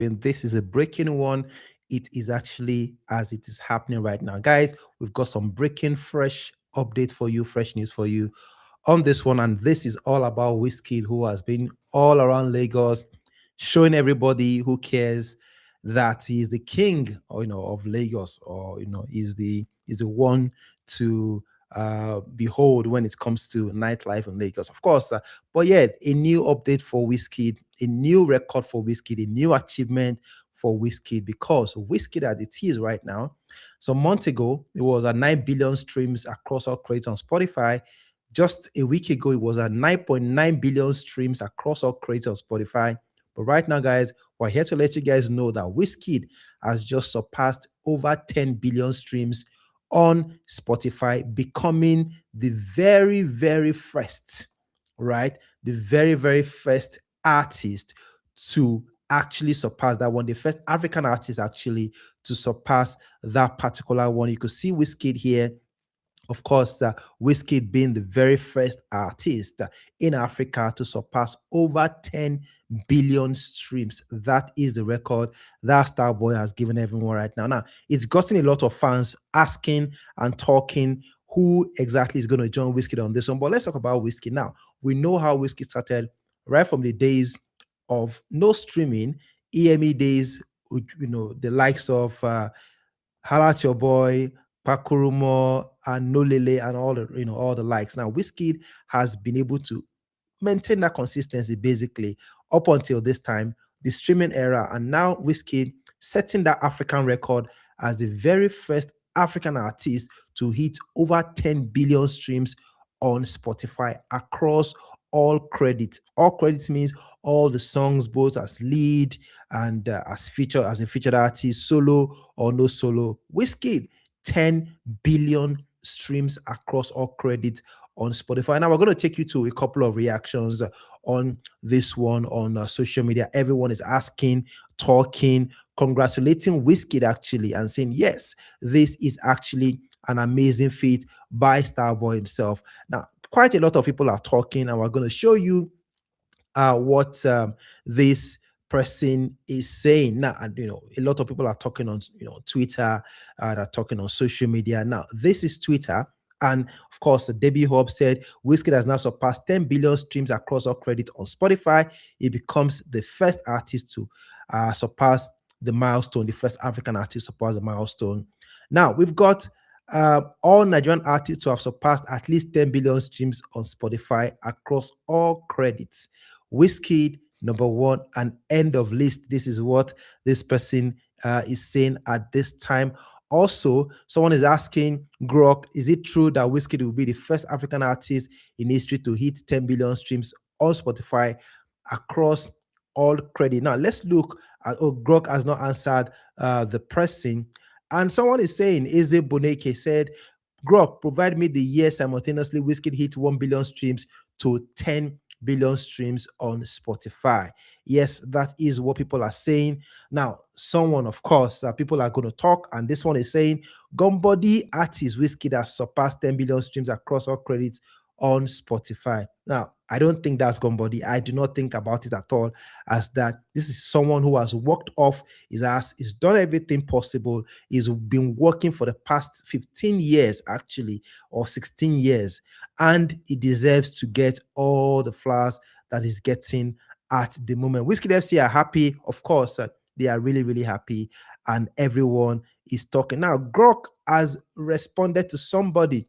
And this is a breaking one. It is actually as it is happening right now. Guys, we've got some breaking fresh update for you, fresh news for you on this one. And this is all about Wizkid, who has been all around Lagos, showing everybody who cares that he is the king, or of Lagos, or is the one to behold when it comes to nightlife in Lagos, of course. But yet, a new update for Wizkid, a new record for Wizkid, a new achievement for Wizkid, because Wizkid, as it is right now, some months ago, it was at 9 billion streams across all credits on Spotify. Just a week ago, it was at 9.9 billion streams across all credits on Spotify. But right now, guys, we're here to let you guys know that Wizkid has just surpassed over 10 billion streams on Spotify, becoming the very, very first, right? The very, very first artist to actually surpass that one, the first African artist actually to surpass that particular one. You could see Wizkid here, of course, Wizkid being the very first artist in Africa to surpass over 10 billion streams. That is the record that Starboy has given everyone right now. Now, it's gotten a lot of fans asking and talking who exactly is going to join Wizkid on this one. But let's talk about Wizkid now. We know how Wizkid started right from the days of no streaming, EME days, the likes of Holla at Your Boy, Pakurumo, and Nolele, and all the likes. Now, Wizkid has been able to maintain that consistency basically up until this time, the streaming era, and now Wizkid setting that African record as the very first African artist to hit over 10 billion streams on Spotify across all credits. All credits means all the songs, both as lead and as a featured artist, solo or no solo. Wizkid, 10 billion streams across all credits on Spotify. Now we're going to take you to a couple of reactions on this one on social media. Everyone is asking, talking, congratulating Wizkid actually, and saying yes, this is actually an amazing feat by Starboy himself. Now, quite a lot of people are talking, and we're going to show you what this person is saying now. And a lot of people are talking on Twitter, they're talking on social media. Now this is Twitter, and of course Debbie Hobbs said Wizkid has now surpassed 10 billion streams across all credits on Spotify. He becomes the first artist to surpass the milestone, the first African artist to surpass the milestone. Now we've got all Nigerian artists who have surpassed at least 10 billion streams on Spotify across all credits. Wizkid, number one, and end of list. This is what this person is saying at this time. Also, someone is asking Grok, is it true that Wizkid will be the first African artist in history to hit 10 billion streams on Spotify across all credit? Now, let's look at, Grok has not answered the person. And someone is saying, Eze Boneke said, Grok, provide me the year simultaneously Wizkid hit 1 billion streams to 10 billion streams on Spotify. Yes, that is what people are saying. Now, someone, of course, people are going to talk, and this one is saying, Gumbody artist Wizkid has surpassed 10 billion streams across all credits on Spotify. Now, I don't think that's Gumbody. I do not think about it at all as that this is someone who has worked off his ass, he's done everything possible. He's been working for the past 15 years, actually, or 16 years, and he deserves to get all the flowers that he's getting at the moment. Wizkid FC are happy, of course. They are really, really happy, and everyone is talking. Now, Grok has responded to somebody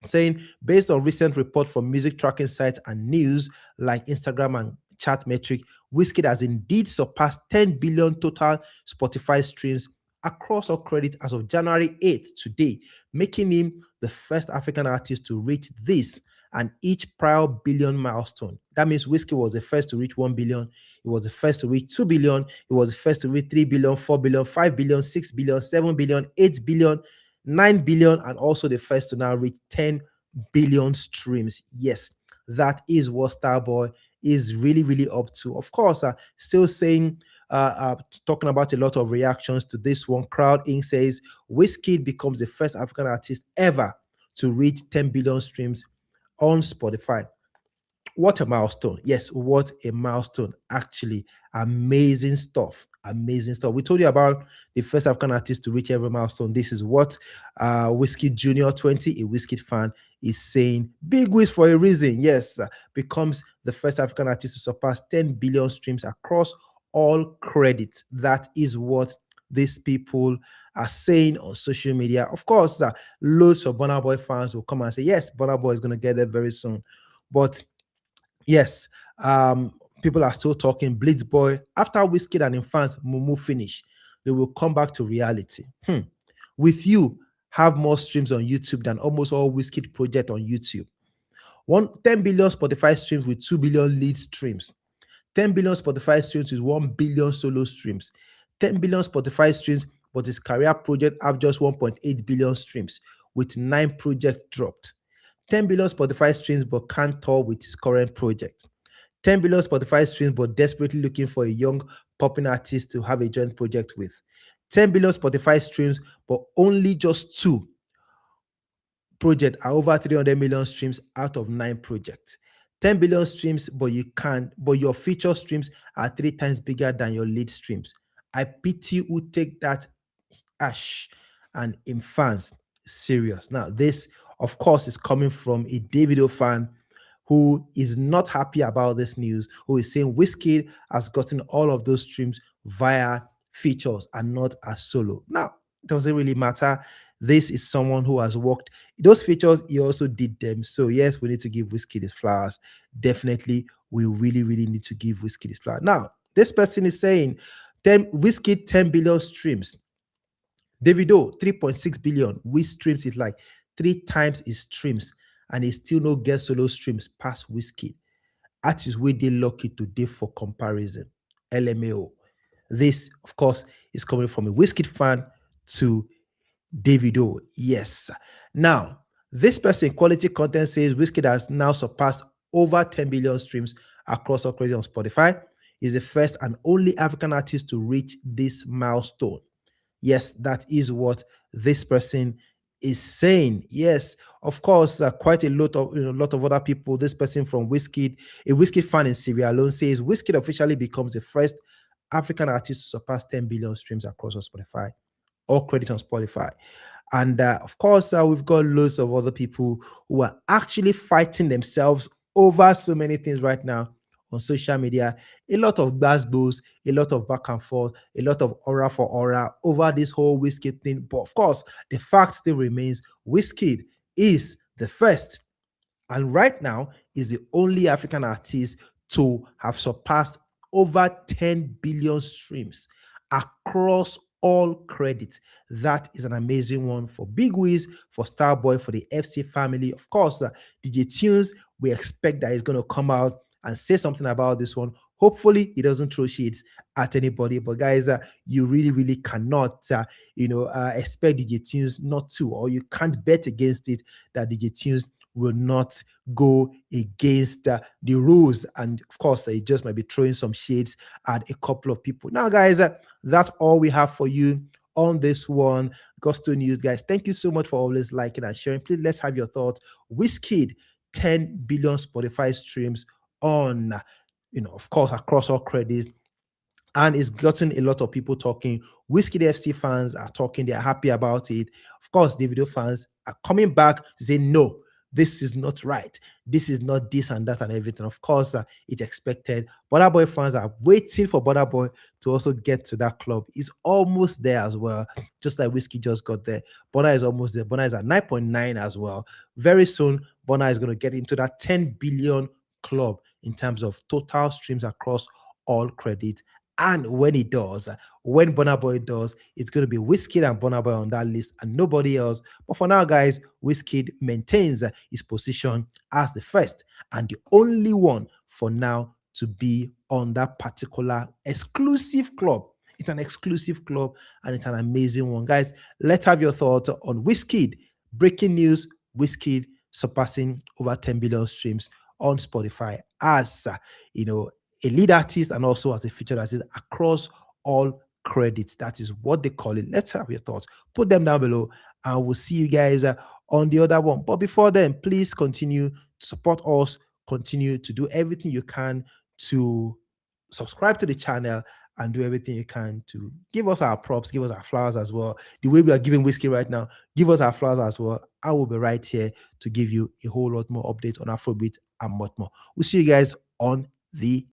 saying, based on recent report from music tracking sites and news like Instagram and Chartmetric, Wizkid has indeed surpassed 10 billion total Spotify streams across all credits as of January 8th today, making him the first African artist to reach this and each prior billion milestone. That means Wizkid was the first to reach 1 billion, he was the first to reach 2 billion, he was the first to reach 3 billion, 4 billion, 5 billion, 6 billion, 7 billion, 8 billion, 9 billion, and also the first to now reach 10 billion streams. Yes, that is what Starboy is really, really up to. Of course, still saying, talking about a lot of reactions to this one. Crowd Inc. says Wizkid becomes the first African artist ever to reach 10 billion streams on Spotify. What a milestone. Yes, what a milestone. Actually, amazing stuff. Amazing stuff. We told you about the first African artist to reach every milestone. This is what Wizkid Junior 20, a Wizkid fan, is saying. Big Wiz for a reason. Yes, becomes the first African artist to surpass 10 billion streams across all credits. That is what these people are saying on social media. Of course, loads of Burna Boy fans will come and say, yes, Burna Boy is going to get there very soon. But yes, people are still talking. Blitz Boy, after Wizkid and fans Mumu finish, they will come back to reality. With you, have more streams on YouTube than almost all Wizkid project on YouTube. 10 billion Spotify streams with 2 billion lead streams. 10 billion Spotify streams with 1 billion solo streams. 10 billion Spotify streams, but his career project have just 1.8 billion streams with 9 projects dropped. 10 billion Spotify streams, but can't tour with his current project. 10 billion Spotify streams, but desperately looking for a young popping artist to have a joint project with. 10 billion Spotify streams, but only just 2 projects are over 300 million streams out of 9 projects. 10 billion streams, but your feature streams are 3 times bigger than your lead streams. I pity who take that ash and in fans serious. Now, this, of course, is coming from a Davido fan who is not happy about this news, who is saying Wizkid has gotten all of those streams via features and not as solo. Now, it doesn't really matter. This is someone who has worked those features, he also did them. So, yes, we need to give Wizkid his flowers. Definitely, we really, really need to give Wizkid his flowers. Now, this person is saying Wizkid 10 billion streams. Davido 3.6 billion. Wiz streams is like 3 times his streams, and he still no get solo streams past Wizkid. Artists wey dey lucky today for comparison. LMAO. This, of course, is coming from a Wizkid fan to Davido. Yes. Now, this person, Quality Content, says Wizkid has now surpassed over 10 billion streams across all credits on Spotify. He's the first and only African artist to reach this milestone. Yes, that is what this person is saying. Yes, of course, quite a lot of other people. This person from Wizkid, a Wizkid fan in Sierra Leone, says Wizkid officially becomes the first African artist to surpass 10 billion streams across on Spotify. All credit on Spotify. And of course, we've got loads of other people who are actually fighting themselves over so many things right now on social media. A lot of basketballs, a lot of back and forth, a lot of aura for aura over this whole Wizkid thing. But of course, the fact still remains Wizkid is the first, and right now is the only African artist to have surpassed over 10 billion streams across all credits. That is an amazing one for Big Wiz, for Starboy, for the FC family. Of course, DJ Tunes, we expect that he's going to come out and say something about this one. Hopefully, he doesn't throw shades at anybody. But guys, you really, really cannot, expect DJ Tunes not to, or you can't bet against it that DJ Tunes will not go against the rules. And of course, he just might be throwing some shades at a couple of people. Now, guys, that's all we have for you on this one. Gusto News, guys. Thank you so much for always liking and sharing. Please, let's have your thoughts. Wizkid, 10 billion Spotify streams on, of course, across all credits. And it's gotten a lot of people talking. Wizkid FC fans are talking. They're happy about it. Of course, Davido fans are coming back to say, no, this is not right. This is not this and that and everything. Of course, it's expected. Burna Boy fans are waiting for Burna Boy to also get to that club. He's almost there as well, just like Wizkid just got there. Burna is almost there. Burna is at 9.9 as well. Very soon, Burna is going to get into that 10 billion club in terms of total streams across all credits. And when he does, when Burna Boy does, it's going to be Wizkid and Burna Boy on that list and nobody else. But for now, guys, Wizkid maintains his position as the first and the only one for now to be on that particular exclusive club. It's an exclusive club and it's an amazing one. Guys, let's have your thoughts on Wizkid. Breaking news, Wizkid surpassing over 10 billion streams on Spotify as, a lead artist and also as a featured artist across all credits. That is what they call it. Let's have your thoughts. Put them down below and we'll see you guys on the other one. But before then, please continue to support us. Continue to do everything you can to subscribe to the channel and do everything you can to give us our props, give us our flowers as well. The way we are giving Wizkid right now, give us our flowers as well. I will be right here to give you a whole lot more updates on Afrobeat and much more. We'll see you guys on the